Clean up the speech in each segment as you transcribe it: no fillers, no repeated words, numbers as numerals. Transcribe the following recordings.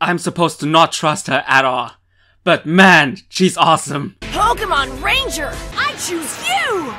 I'm supposed to not trust her at all. But man, she's awesome. Pokemon Ranger, I choose you!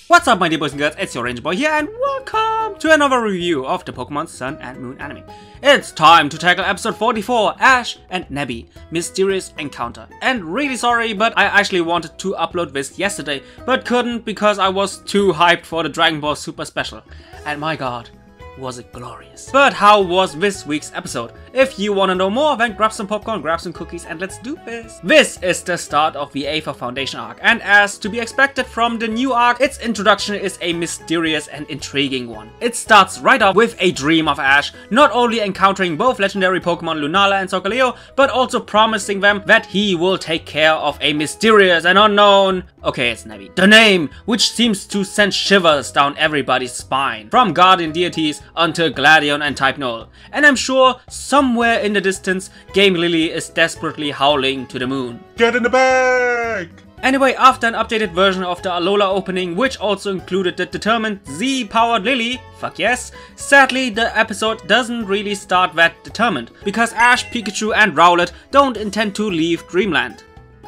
What's up my dear boys and girls, it's your Ranger Boy here and welcome to another review of the Pokemon Sun and Moon anime. It's time to tackle episode 44, Ash and Nebby, Mysterious Encounter. And really sorry, but I actually wanted to upload this yesterday, but couldn't because I was too hyped for the Dragon Ball Super Special. And my god, was it glorious. But how was this week's episode? If you want to know more, then grab some popcorn, grab some cookies, and let's do this. This is the start of the Aether Foundation arc, and as to be expected from the new arc, its introduction is a mysterious and intriguing one. It starts right off with a dream of Ash, not only encountering both legendary Pokemon Lunala and Solgaleo, but also promising them that he will take care of a mysterious and unknown... okay, it's Nebby. The name, which seems to send shivers down everybody's spine, from guardian deities until Gladion and Type Null. And I'm sure somewhere in the distance, Game Lily is desperately howling to the moon. Get in the bag! Anyway, after an updated version of the Alola opening, which also included the determined Z-powered Lily, fuck yes, sadly the episode doesn't really start that determined, because Ash, Pikachu and Rowlet don't intend to leave Dreamland.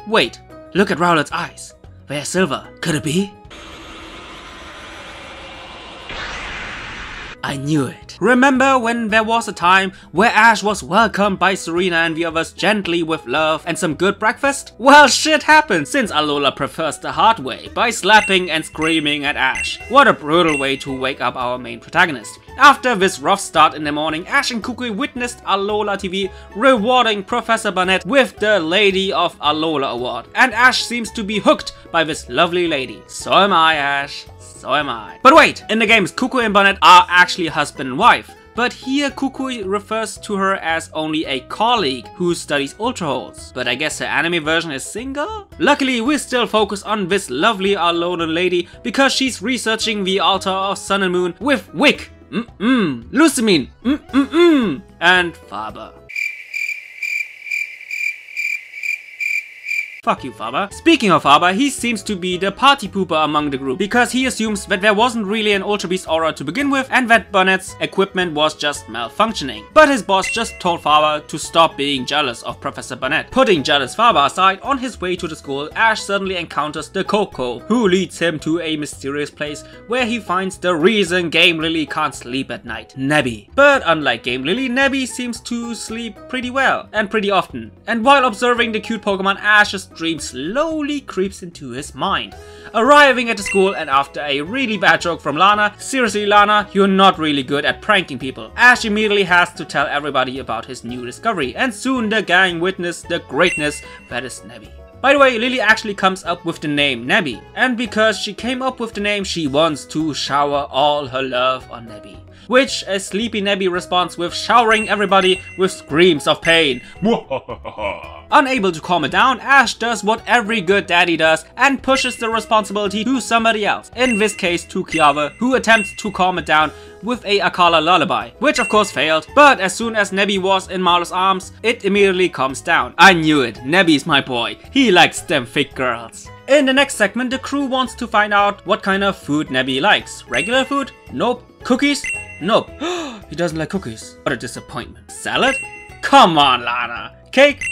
Wait, look at Rowlet's eyes. They're silver. Could it be? I knew it. Remember when there was a time where Ash was welcomed by Serena and the others gently with love and some good breakfast? Well, shit happened since Alola prefers the hard way by slapping and screaming at Ash. What a brutal way to wake up our main protagonist. After this rough start in the morning, Ash and Kukui witnessed Alola TV rewarding Professor Burnett with the Lady of Alola award. And Ash seems to be hooked by this lovely lady. So am I, Ash. So am I. But wait, in the games Kukui and Burnett are actually husband and wife. But here Kukui refers to her as only a colleague who studies Ultra Holes. But I guess her anime version is single? Luckily we still focus on this lovely Alolan lady because she's researching the altar of Sun and Moon with Wick, LUSAMINE, and Faber. Fuck you, Faber. Speaking of Faber, he seems to be the party pooper among the group because he assumes that there wasn't really an Ultra Beast aura to begin with and that Burnett's equipment was just malfunctioning. But his boss just told Faber to stop being jealous of Professor Burnett. Putting jealous Faber aside, on his way to the school, Ash suddenly encounters the Coco, who leads him to a mysterious place where he finds the reason Game Lily can't sleep at night, Nebby. But unlike Game Lily, Nebby seems to sleep pretty well and pretty often. And while observing the cute Pokemon, Ash's dream slowly creeps into his mind. Arriving at the school and after a really bad joke from Lana, seriously Lana, you're not really good at pranking people, Ash immediately has to tell everybody about his new discovery and soon the gang witness the greatness that is Nebby. By the way, Lily actually comes up with the name Nebby, and because she came up with the name, she wants to shower all her love on Nebby. Which a sleepy Nebby responds with showering everybody with screams of pain. Unable to calm it down, Ash does what every good daddy does and pushes the responsibility to somebody else, in this case to Kiava, who attempts to calm it down with a Akala lullaby, which of course failed, but as soon as Nebby was in Marlo's arms, it immediately calms down. I knew it, Nebby's my boy, he likes them thick girls. In the next segment, the crew wants to find out what kind of food Nebby likes. Regular food? Nope. Cookies? Nope. He doesn't like cookies. What a disappointment. Salad? Come on, Lana. Cake?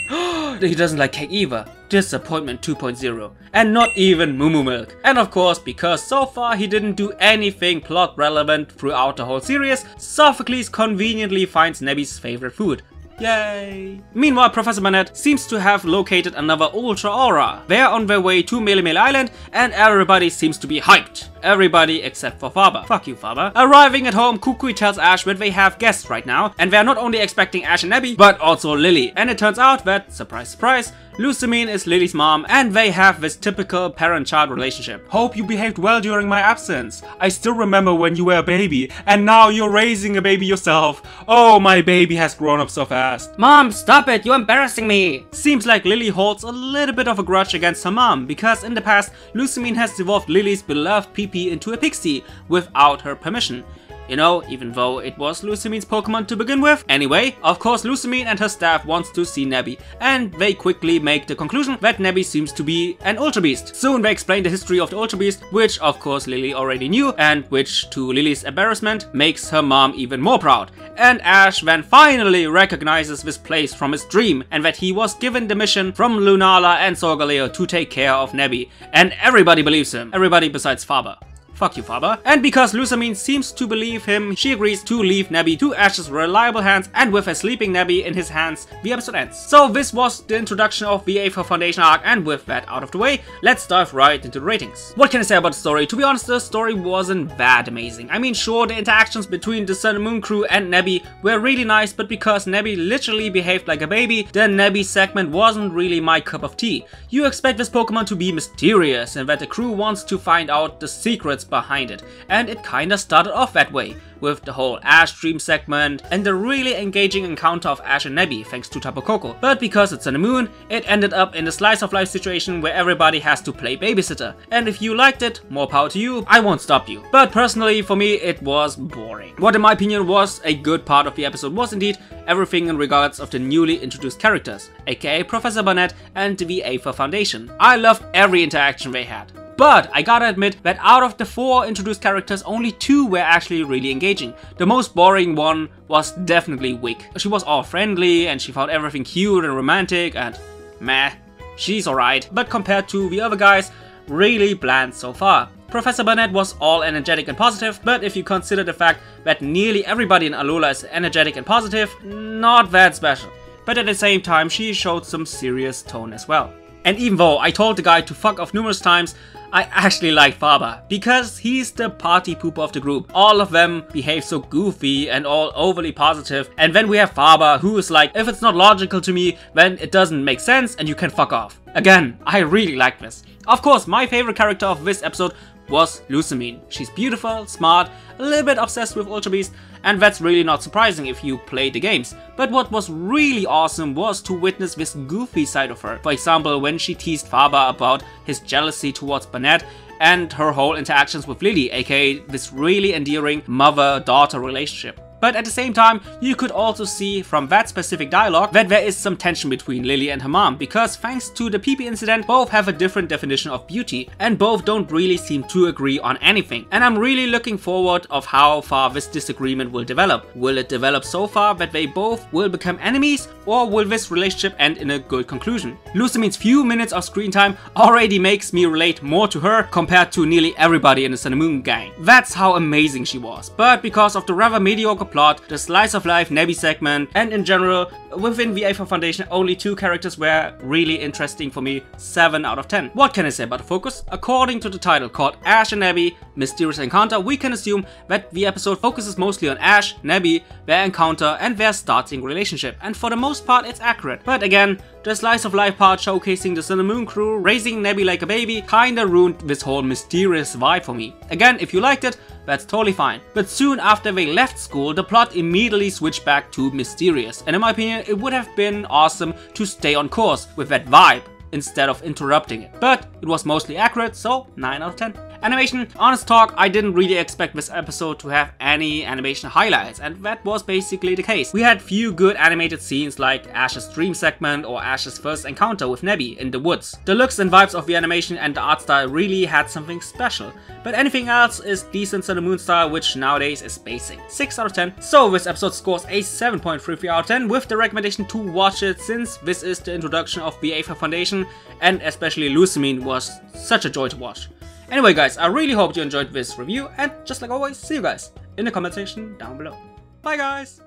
He doesn't like cake either. Disappointment 2.0. And not even Moo Moo Milk. And of course, because so far he didn't do anything plot relevant throughout the whole series, Sophocles conveniently finds Nebby's favorite food. Yay! Meanwhile, Professor Burnett seems to have located another Ultra Aura. They're on their way to Melemele Island and everybody seems to be hyped. Everybody except for Faber. Fuck you, Faber. Arriving at home, Kukui tells Ash that they have guests right now and they're not only expecting Ash and Nebby, but also Lily. And it turns out that, surprise surprise, LUSAMINE is Lily's mom and they have this typical parent-child relationship. Hope you behaved well during my absence. I still remember when you were a baby and now you're raising a baby yourself. Oh, my baby has grown up so fast. Mom, stop it, you're embarrassing me. Seems like Lily holds a little bit of a grudge against her mom because in the past, LUSAMINE has evolved Lily's beloved PP into a pixie without her permission. You know, even though it was LUSAMINE's Pokemon to begin with. Anyway, of course LUSAMINE and her staff wants to see NEBBY, and they quickly make the conclusion that NEBBY seems to be an Ultra Beast. Soon they explain the history of the Ultra Beast, which of course Lily already knew, and which, to Lily's embarrassment, makes her mom even more proud. And Ash then finally recognizes this place from his dream, and that he was given the mission from Lunala and Solgaleo to take care of NEBBY. And everybody believes him. Everybody besides Faber. Fuck you, Faber. And because LUSAMINE seems to believe him, she agrees to leave NEBBY to Ash's reliable hands, and with a sleeping NEBBY in his hands, the episode ends. So this was the introduction of the Aether Foundation arc, and with that out of the way, let's dive right into the ratings. What can I say about the story? To be honest, the story wasn't that amazing. I mean, sure, the interactions between the Sun Moon crew and NEBBY were really nice, but because NEBBY literally behaved like a baby, the NEBBY segment wasn't really my cup of tea. You expect this Pokemon to be mysterious, and that the crew wants to find out the secrets behind it, and it kinda started off that way, with the whole Ash dream segment and the really engaging encounter of Ash and NEBBY thanks to Tapu Koko. But because it's Sun Moon, it ended up in a slice of life situation where everybody has to play babysitter. And if you liked it, more power to you, I won't stop you. But personally, for me, it was boring. What in my opinion was a good part of the episode was indeed everything in regards of the newly introduced characters, aka Professor Burnett and the Aether Foundation. I loved every interaction they had. But I gotta admit that out of the 4 introduced characters, only 2 were actually really engaging. The most boring one was definitely Wick. She was all friendly and she found everything cute and romantic and meh, she's alright. But compared to the other guys, really bland so far. Professor Burnett was all energetic and positive, but if you consider the fact that nearly everybody in Alola is energetic and positive, not that special. But at the same time, she showed some serious tone as well. And even though I told the guy to fuck off numerous times, I actually like Faber, because he's the party pooper of the group. All of them behave so goofy and all overly positive, and then we have Faber, who is like, if it's not logical to me, then it doesn't make sense and you can fuck off. Again, I really like this. Of course, my favorite character of this episode was LUSAMINE. She's beautiful, smart, a little bit obsessed with Ultra Beast, and that's really not surprising if you play the games. But what was really awesome was to witness this goofy side of her. For example, when she teased Faber about his jealousy towards Burnett, and her whole interactions with Lily, aka this really endearing mother-daughter relationship. But at the same time, you could also see from that specific dialogue that there is some tension between Lily and her mom, because thanks to the PP incident, both have a different definition of beauty, and both don't really seem to agree on anything. And I'm really looking forward of how far this disagreement will develop. Will it develop so far that they both will become enemies, or will this relationship end in a good conclusion? LUSAMINE's few minutes of screen time already makes me relate more to her compared to nearly everybody in the Sun Moon gang. That's how amazing she was. But because of the rather mediocre plot, the slice of life NEBBY segment, and in general, within the Aether Foundation, only 2 characters were really interesting for me, 7 out of 10. What can I say about the focus? According to the title called Ash and NEBBY, Mysterious Encounter, we can assume that the episode focuses mostly on Ash, NEBBY, their encounter and their starting relationship, and for the most part it's accurate. But again, the slice of life part showcasing the Sun Moon crew raising NEBBY like a baby kinda ruined this whole mysterious vibe for me. Again, if you liked it, that's totally fine. But soon after they left school, the plot immediately switched back to mysterious, and in my opinion it would have been awesome to stay on course with that vibe instead of interrupting it. But it was mostly accurate, so 9 out of 10. Animation, honest talk, I didn't really expect this episode to have any animation highlights, and that was basically the case. We had few good animated scenes like Ash's dream segment or Ash's first encounter with NEBBY in the woods. The looks and vibes of the animation and the art style really had something special, but anything else is decent Sun Moon style, which nowadays is basic. 6 out of 10. So this episode scores a 7.33 out of 10 with the recommendation to watch it, since this is the introduction of the Aether Foundation, and especially LUSAMINE was such a joy to watch. Anyway guys, I really hope you enjoyed this review, and just like always, see you guys in the comment section down below. Bye guys!